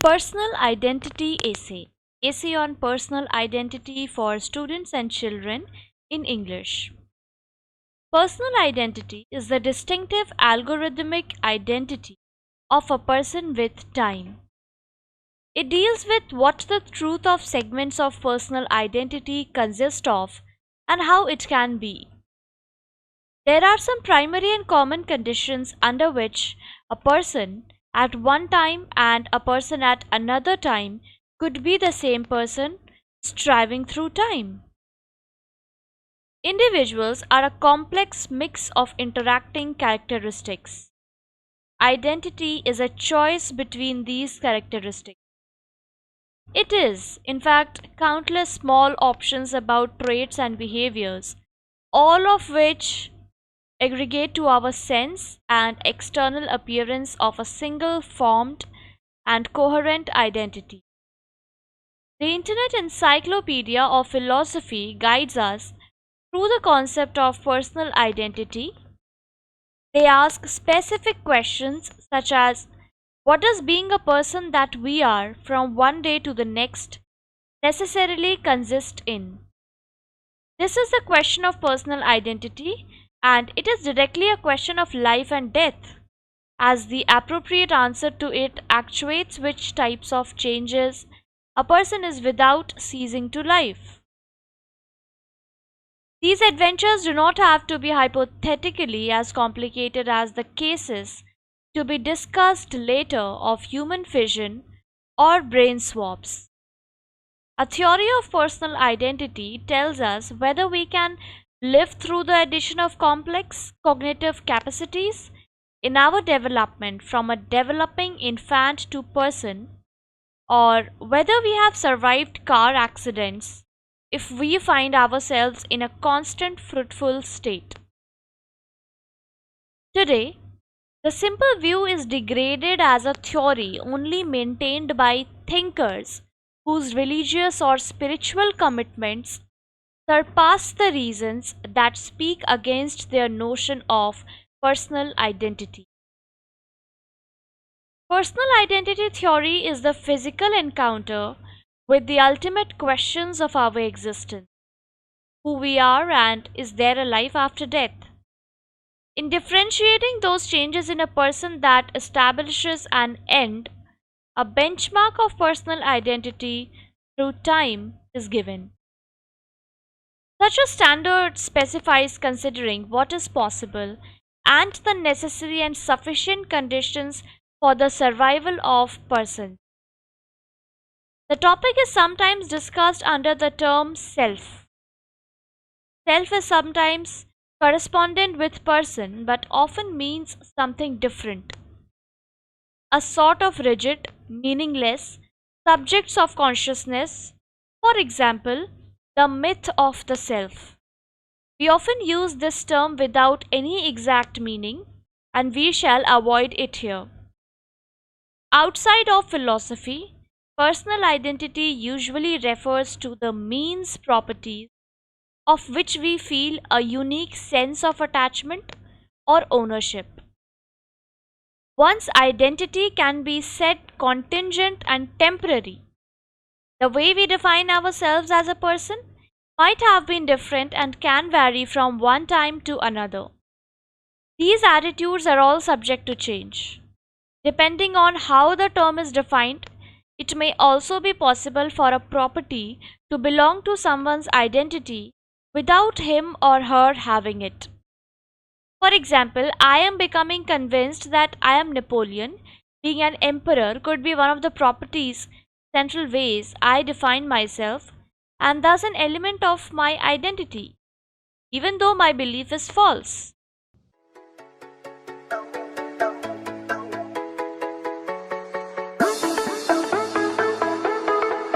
Personal Identity Essay. Essay on Personal Identity for Students and Children in English. Personal identity is the distinctive algorithmic identity of a person with time. It deals with what the truth of segments of personal identity consist of and how it can be. There are some primary and common conditions under which a person at one time and a person at another time could be the same person striving through time. Individuals are a complex mix of interacting characteristics. Identity is a choice between these characteristics. It is, in fact, countless small options about traits and behaviors, all of which aggregate to our sense and external appearance of a single formed and coherent identity. The Internet Encyclopedia of Philosophy guides us through the concept of personal identity. They ask specific questions such as, what does being a person that we are from one day to the next necessarily consist in? This is the question of personal identity, and it is directly a question of life and death, as the appropriate answer to it actuates which types of changes a person is without ceasing to life. These adventures do not have to be hypothetically as complicated as the cases to be discussed later of human fission or brain swaps. A theory of personal identity tells us whether we can live through the addition of complex cognitive capacities in our development from a developing infant to person, or whether we have survived car accidents if we find ourselves in a constant fruitful state. Today, the simple view is degraded as a theory only maintained by thinkers whose religious or spiritual commitments surpass the reasons that speak against their notion of personal identity. Personal identity theory is the physical encounter with the ultimate questions of our existence: who we are and is there a life after death? In differentiating those changes in a person that establishes an end, a benchmark of personal identity through time is given. Such a standard specifies considering what is possible and the necessary and sufficient conditions for the survival of persons. The topic is sometimes discussed under the term self. Self is sometimes correspondent with person but often means something different. A sort of rigid, meaningless subjects of consciousness, for example, the myth of the self. We often use this term without any exact meaning, and we shall avoid it here. Outside of philosophy, personal identity usually refers to the means properties of which we feel a unique sense of attachment or ownership. One's identity can be said contingent and temporary. The way we define ourselves as a person might have been different and can vary from one time to another. These attitudes are all subject to change. Depending on how the term is defined, it may also be possible for a property to belong to someone's identity without him or her having it. For example, I am becoming convinced that I am Napoleon. Being an emperor could be one of the properties, central ways I define myself, and thus an element of my identity, even though my belief is false.